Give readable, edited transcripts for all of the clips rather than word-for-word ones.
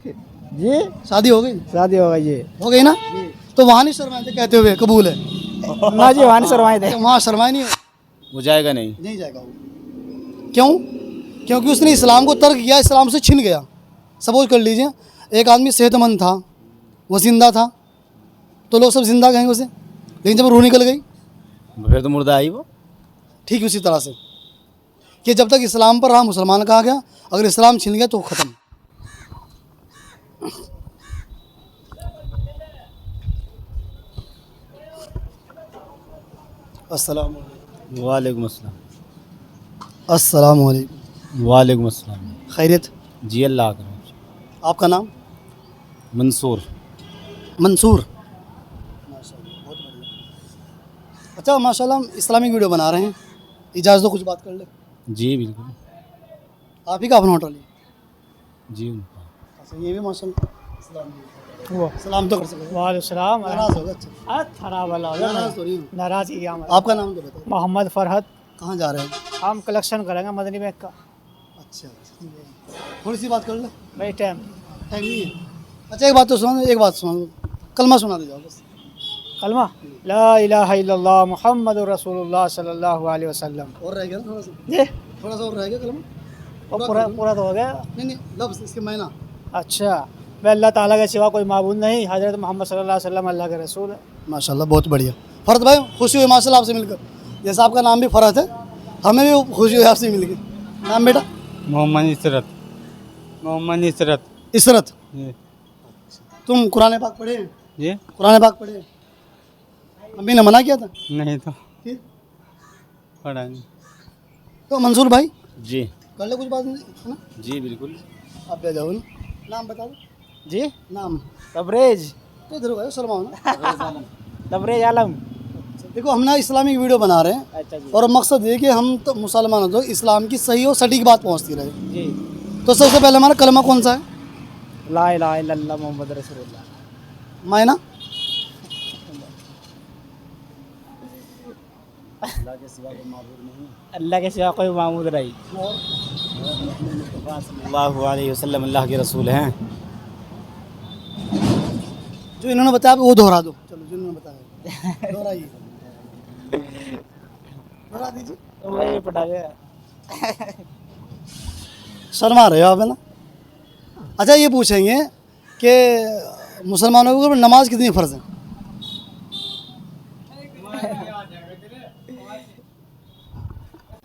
जी शादी हो गई? शादी हो गई जी। हो गई ना? तो वहाँ नहीं शर्माए थे कहते हुए कबूल है? ना जी वहाँ शर्माए थे। वहाँ शर्माए नहीं? वो जाएगा नहीं। नहीं जाएगा वो। क्यों? क्योंकि उसने इस्लाम को तर्क किया, इस्लाम से छिन गया। सपोज कर लीजिए एक आदमी सेहतमंद था, वो जिंदा था, तो लोग सब जिंदा कहेंगे उसे, लेकिन जब रूह निकल गई फिर तो मुर्दा आई वो। ठीक उसी तरह से कि जब तक इस्लाम पर रहा मुसलमान कहा गया, अगर इस्लाम छिन गया तो ख़त्म। अस्सलाम वालेकुम अस्सलाम। अस्सलाम वालेकुम। वालेकुम अस्सलाम। खैरियत? जी अल्लाह का। आपका नाम? मंसूर। मंसूर। माशाल्लाह, बहुत बढ़िया। अच्छा माशाल्लाह, हम इस्लामिक वीडियो बना रहे हैं, इजाज़त दो कुछ बात कर ले। जी बिल्कुल। आप ही का अपना होटल है? जी उनका। अच्छा, ये भी माशाल्लाह सलाम तो कर सकते। वालेकुम सलाम। नाराज़ होगा? अच्छा, खराब वाला नाराज़ तो नहीं हो? नाराज ही हम। आपका नाम तो बताओ। मोहम्मद फरहत। कहाँ जा रहे हैं? हम कलेक्शन करेंगे मदनी बैंक का। अच्छा, थोड़ी सी बात कर ले, भाई टाइम टाइम नहीं है। अच्छा एक बात तो सुनो, एक बात सुनो, कलमा सुना दे जाओ बस। कलमा ला इलाहा इल्लल्लाह मुहम्मदुर रसूलुल्लाह सल्लल्लाहु अलैहि वसल्लम। और रह गया ना थोड़ा सा? जी थोड़ा सा और रह गया कलमा। और पूरा पूरा तो हो गया। नहीं नहीं, लफ्ज़ इसके मायना। अच्छा, मैं अल्लाह ताला के सिवा कोई माबूद नहीं, हज़रत मोहम्मद सल्लल्लाहु अलैहि वसल्लम अल्लाह के रसूल है। माशाल्लाह बहुत बढ़िया। फरहत भाई खुशी हुई माशाल्लाह आपसे मिलकर, जैसा आपका नाम भी फरहत है, हमें भी खुशी हुई आपसे मिलकर। नाम बेटा? मोहम्मद इसरत। मोहम्मद इसरत। इसरत। जी। तुम कुरान पाक पढ़े हैं? जी कुरान पाक पढ़े हैं? अम्मी ने मना किया था? नहीं तो फिर? पढ़ा नहीं। तो मंसूर भाई जी कर ले कुछ बात नहीं है ना? जी बिल्कुल। आप दे जाओ ना, नाम बता दो। जी नाम तबरेज। तो इधर हो शर्माओ ना। तबरेज आलम। देखो हम ना इस्लामिक वीडियो बना रहे हैं, अच्छा जी और मकसद ये कि हम तो मुसलमान हो तो इस्लाम की सही और सटीक बात पहुंचती रहे। जी। तो सबसे पहले हमारा कलमा कौन सा है? ला इलाहा इल्लल्लाह मुहम्मद रसूलुल्लाह। मायना? अल्लाह के सिवा कोई माबूद नहीं। सल्लल्लाहु अलैहि वसल्लम अल्लाह के रसूल हैं। जो इन्होंने बताया वो दोहरा दो। चलो जो इन्होंने बताया दोहराइए, दोहरा दीजिए। तो वही पढ़ा गया। शर्मा रहे हो आप है ना? अच्छा ये पूछेंगे कि मुसलमानों के ऊपर नमाज कितनी फ़र्ज़ है?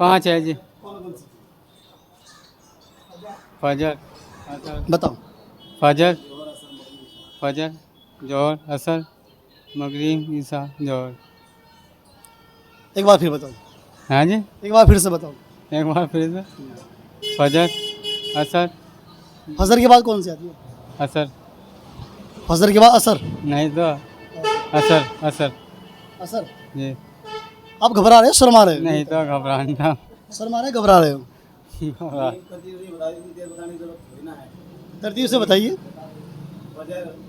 पाँच है जी। फजर बताओ। फजर फजर जोहर असर मगरिब ईसा जोहर। एक बार फिर बताओ। हाँ जी एक बार फिर से बताओ। एक बार फिर से फजर असर। फजर के बाद कौन सी आती है? असर फजर के बाद असर। नहीं तो असर असर। असर। जी आप घबरा रहे हो शर्मा रहे हो? नहीं तो घबराना। शर्मा रहे घबरा रहे हो? तरतीब से बताइए।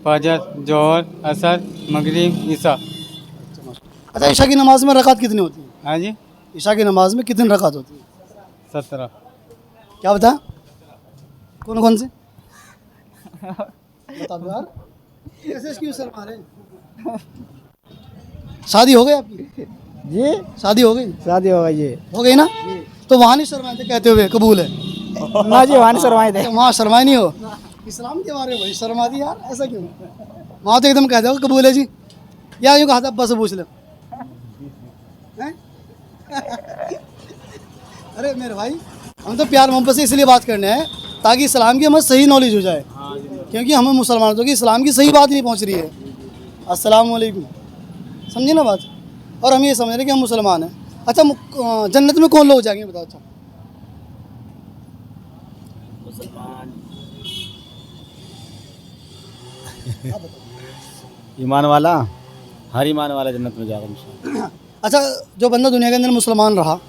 फजर जोहर असर मगरिब ईसा। अच्छा ईशा की नमाज में रकात कितनी होती है? हाँ जी ईशा की नमाज में कितनी रकात होती है? 17। क्या बता? कौन कौन से बता दो यार, ऐसे क्यों शर्मा रहे? शादी हो गई आपकी? जी शादी हो गई? शादी हो गई जी। हो गई ना? तो वहाँ नहीं शर्माए थे कहते हुए कबूल है? ना जी वहाँ शर्माए थे। वहाँ शर्माए नहीं हो? इस्लाम के बारे में भाई शर्मा दी यार, ऐसा क्यों? वहाँ तो एकदम कहते हो कबूल है जी, या यूँ कहा था अब्बा से पूछ ले। हैं? अरे मेरे भाई हम तो प्यार मोहब्बत से इसलिए बात करने हैं ताकि इस्लाम की हमें सही नॉलेज हो जाए, क्योंकि हमें मुसलमानों को इस्लाम की सही बात नहीं पहुंच रही है। अस्सलाम वालेकुम, समझे ना बात? और हम ये समझ रहे हैं कि हम मुसलमान हैं। अच्छा जन्नत में कौन लोग जाएंगे बताओ? अच्छा ईमान वाला, हर ईमान वाला जन्नत में जाएगा इंशाअल्लाह। अच्छा जो बंदा दुनिया के अंदर मुसलमान रहा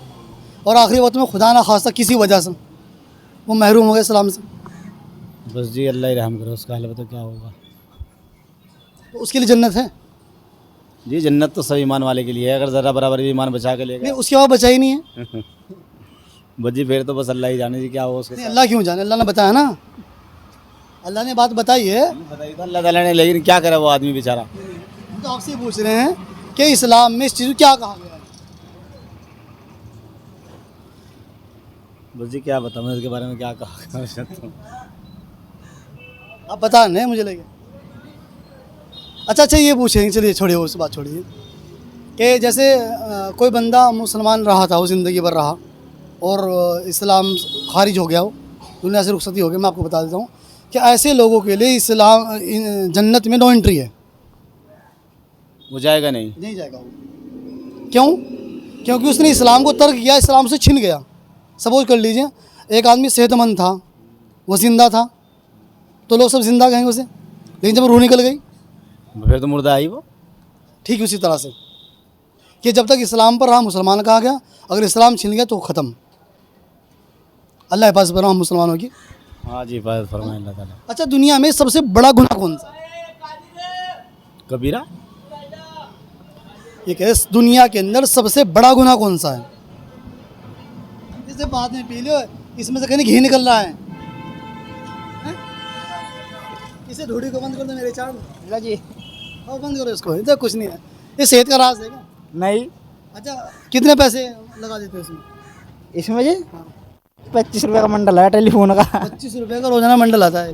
और आखिरी वक्त में खुदा ना खास्ता किसी वजह से वो महरूम हो गया इस्लाम से, बस जी अल्लाह ही रहम करे, उसका हाल बता क्या होगा। तो उसके लिए जन्नत है? जी जन्नत तो सब ईमान वाले के लिए है, अगर ज़रा बराबर ईमान बचा के नहीं लेगा। उसके बाद बचा ही नहीं है। बस जी फिर तो बस अल्लाह ही जाने जी क्या होगा उसके नहीं साथ। अल्लाह क्यों जाने, अल्लाह ने बताया ना, अल्लाह ने बात बताई है, बताइए तो अल्लाह ताला ने, लेकिन क्या करे वो आदमी बेचारा। हम तो आपसे पूछ रहे हैं कि इस्लाम में इस चीज़ को क्या कहा गया है। बस जी क्या बताऊँ मैं इसके बारे में, क्या कहा सकता हूँ। आप बता नहीं मुझे लगे। अच्छा ये पूछेंगे, चलिए छोड़िए उस बात छोड़िए कि जैसे कोई बंदा मुसलमान रहा था, वो ज़िंदगी भर रहा और इस्लाम खारिज हो गया, हो दुनिया से रुखसती हो गई, मैं आपको बता देता हूँ कि ऐसे लोगों के लिए इस्लाम जन्नत में नो एंट्री है। वो जाएगा नहीं। नहीं जाएगा वो। क्यों? क्योंकि उसने इस्लाम को तर्क किया, इस्लाम से छिन गया। सपोज कर लीजिए एक आदमी सेहतमंद था, वो ज़िंदा था, तो लोग सब ज़िंदा कहेंगे उसे, लेकिन जब रूह निकल गई फिर तो मुर्दा आई वो। ठीक उसी तरह से कि जब तक इस्लाम पर रहा मुसलमान कहा गया, अगर इस्लाम छिन गया तो ख़त्म। अल्लाह हिफाज़त पर हम मुसलमानों की। हाँ जी, हिफाज़त फरमाए अल्लाह ताला। अच्छा, दुनिया में सबसे बड़ा गुनाह कौन सा है? कबीरा। ये कह दुनिया के अंदर सबसे बड़ा गुनाह कौन सा है? जैसे बाद में पी लो, इसमें से कहीं घी निकल रहा है, हैं? इसे धूड़ी को बंद कर दो मेरे चांद। ला जी। और बंद करो इसको, इधर कुछ नहीं है, ये सेहत का राज है क्या? नहीं, अच्छा, कितने पैसे लगा देते हो इसमें? इसमें जी 25 रुपये का मंडल है टेलीफोन का। 25 रुपये का रोजाना मंडल आता है,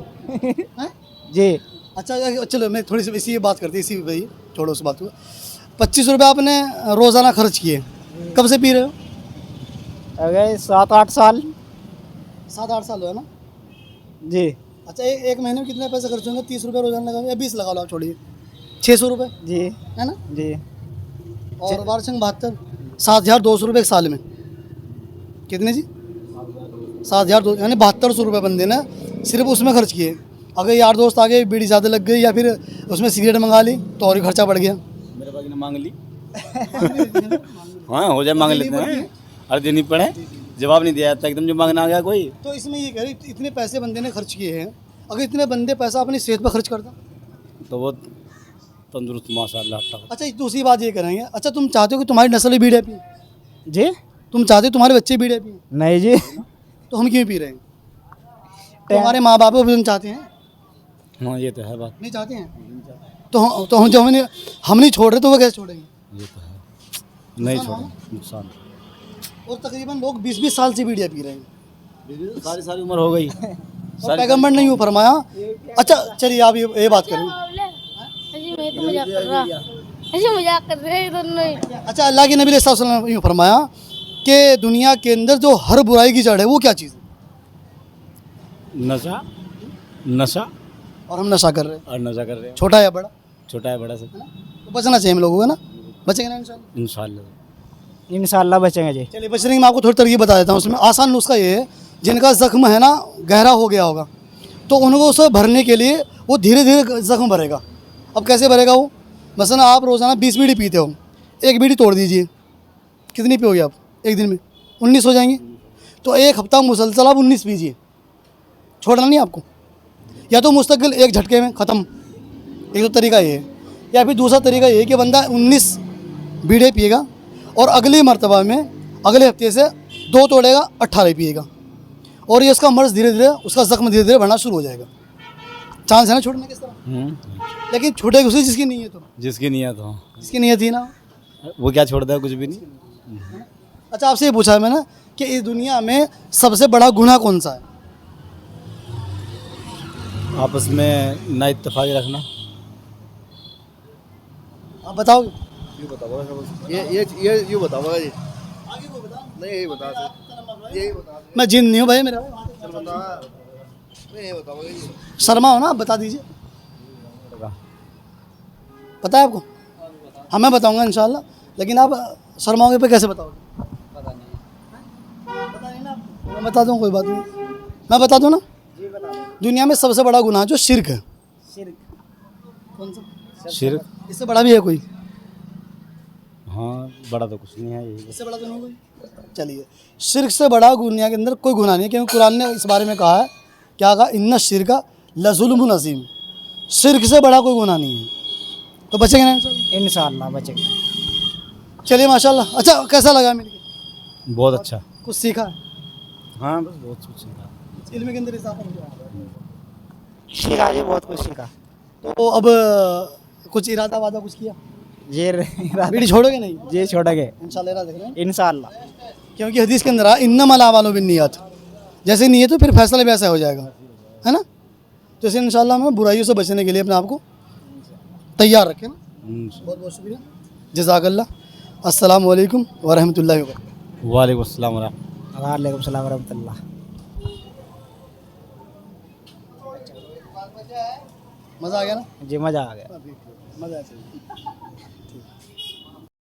हैं? जी। अच्छा चलो, मैं थोड़ी सी इसी बात करती, इसी भाई छोड़ो उस बात को। 25 रुपये आपने रोज़ाना खर्च किए, कब से पी रहे हो? अगर 7-8 साल। 7-8 साल हुआ ना जी। अच्छा, एक महीने में कितने पैसे खर्च होंगे? 30 रुपये रोजाना लगा या 20 लगा लो, आप छोड़िए, 600 रुपये जी। है ना? जी। और 12×72 7,200 रुपये एक साल में। कितने जी? 7,200, यानी 7200 रुपये बंदे ने सिर्फ उसमें खर्च किए। अगर यार दोस्त आ गए, बीड़ी ज़्यादा लग गई या फिर उसमें सिगरेट मंगा ली तो और ही खर्चा बढ़ गया। मेरे पास ने मांग ली। हाँ हो जाए, मांग लेते हैं, हर दिन ही पड़े, जवाब नहीं दिया जाता, एकदम जो मांगना आ गया कोई। तो इसमें ये कह रही, इतने पैसे बंदे ने खर्च किए हैं, अगर इतने बंदे पैसा अपनी सेहत पर खर्च करता तो वो तंदुरुस्त माशाल्लाह। अच्छा, दूसरी बात ये करेंगे, अच्छा तुम चाहते हो कि तुम्हारी नस्ल भी बीड़े पिए? जी। तुम चाहते हो तुम्हारे बच्चे बीड़े पिए? नहीं जी। तो हम क्यों पी रहे हैं? तुम्हारे माँ बाप भी हम चाहते हैं? हाँ ये तो है बात। नहीं चाहते हैं तो हम जो हम नहीं छोड़ रहे तो वो कैसे छोड़ेंगे? ये तो है, नहीं छोड़ा, नुकसान। और तकरीबन लोग 20-20 साल से बीड़ियाँ पी रहे हैं, सारी उम्र हो गई। और पैगम्बर ने यूँ फरमाया। अच्छा चलिए, आप ये बात करें। मैं तो मजाक कर रहा, ऐसे मजाक कर रहे हैं दोनों ही। अच्छा, अल्लाह के नबी सल्लल्लाहु अलैहि वसल्लम ने यूँ फरमाया कि दुनिया के अंदर जो हर बुराई की जड़ है वो क्या चीज़ है? नशा। नशा। और हम नशा कर रहे हैं, और नशा कर रहे हैं, छोटा या बड़ा, छोटा है बड़ा से। तो बचना चाहिए हम लोगों को ना, बचेंगे ना इंशाल्लाह। इंशाल्लाह। इंशाल्लाह बचेंगे जी। चलिए, बचने की मैं आपको थोड़ी तरकीब बता देता हूँ। उसमें आसान नुस्खा ये है, जिनका ज़ख्म है ना गहरा हो गया होगा, तो उनको उसे भरने के लिए वो धीरे धीरे ज़ख्म भरेगा। अब कैसे भरेगा वो? मसलन आप रोज़ाना 20 बीड़ी पीते हो, एक बीड़ी तोड़ दीजिए, कितनी पियोगे आप एक दिन में? 19 हो जाएंगी। तो एक हफ्ता मुसलसल आप 19 पीजिए, छोड़ना नहीं आपको। या तो मुस्तकिल एक झटके में ख़त्म, एक तो तरीका ये है। या फिर दूसरा तरीका ये है कि बंदा 19 बीड़े पिएगा और अगली मरतबा में अगले हफ्ते से 2 तोड़ेगा, 18 पिएगा, और ये उसका मर्ज़ धीरे धीरे, उसका ज़ख्म धीरे धीरे बढ़ना शुरू हो जाएगा। चांस है ना छोड़ने के इस तरह। लेकिन छूटेगी उसी जिसकी नीयत हो। जिसकी नीयत हो, जिसकी नीयत ही ना हो, वो क्या छोड़ता है? कुछ भी नहीं। अच्छा, आपसे ये पूछा है मैंने कि इस दुनिया में सबसे बड़ा गुनाह कौन सा है? आपस में ना इत्तेफाकी रखना। आप बताओगे? ये यूँ बताओ जी। नहीं यही बता दे, यही बता मैं जिन नहीं हूँ भाई, मेरा चल बता, नहीं यही बताओ जी। शर्मा हो ना, आप बता दीजिए। पता है आपको? हाँ, मैं बताऊंगा इंशाल्लाह, लेकिन आप शर्माओगे पे कैसे बताओगे? पता नहीं ना आपको? मैं बता दूँ, कोई बात नहीं, मैं बता दूँ ना। दुनिया में सबसे बड़ा गुनाह जो शिर्क है। शिर्क कौन सा? शिर्क। इससे बड़ा भी है कोई? हाँ बड़ा तो कुछ नहीं है, यही। इससे बड़ा तो नहीं कोई। चलिए, शिर्क से बड़ा दुनिया के अंदर कोई गुनाह नहीं है, क्योंकि कुरान ने इस बारे में कहा है, क्या कहा? इन्ना शिरका लज़ुल्मुन अज़ीम। शिर्क से बड़ा कोई गुनाह नहीं है, तो बचेंगे ना इंशाल्लाह? इंशाल्लाह बचेंगे। चलिए माशाल्लाह। अच्छा, कैसा लगा मिलके? बहुत अच्छा। कुछ सीखा है? हाँ बस बहुत कुछ सीखा। इल्म के अंदर इजाफा हो गया। सीखा जी, बहुत कुछ सीखा। तो अब कुछ इरादा वादा कुछ किया? ये बीड़ी छोड़ोगे नहीं? ये छोड़ेंगे इंशाल्लाह इरादा देख रहे हैं। इंशाल्लाह। क्योंकि हदीस के अंदर आ इन्नमल अमालु बिन्नियात, जैसे नीयत हो फिर फैसला वैसा हो जाएगा, है ना। तो इसे इंशाल्लाह हम बुराइयों से बचने के लिए अपने आप को तैयार रखें ना। बहुत बहुत शुक्रिया, जज़ाकल्लाह। अस्सलाम वालेकुम व रहमतुल्लाहि व बरकातहू। वालेकुम अस्सलाम वरहमतुल्लाह। वालेकुम सलाम रहमतुल्लाह। मज़ा आ गया ना? जी मज़ा आ गया। मज़ा आ गया।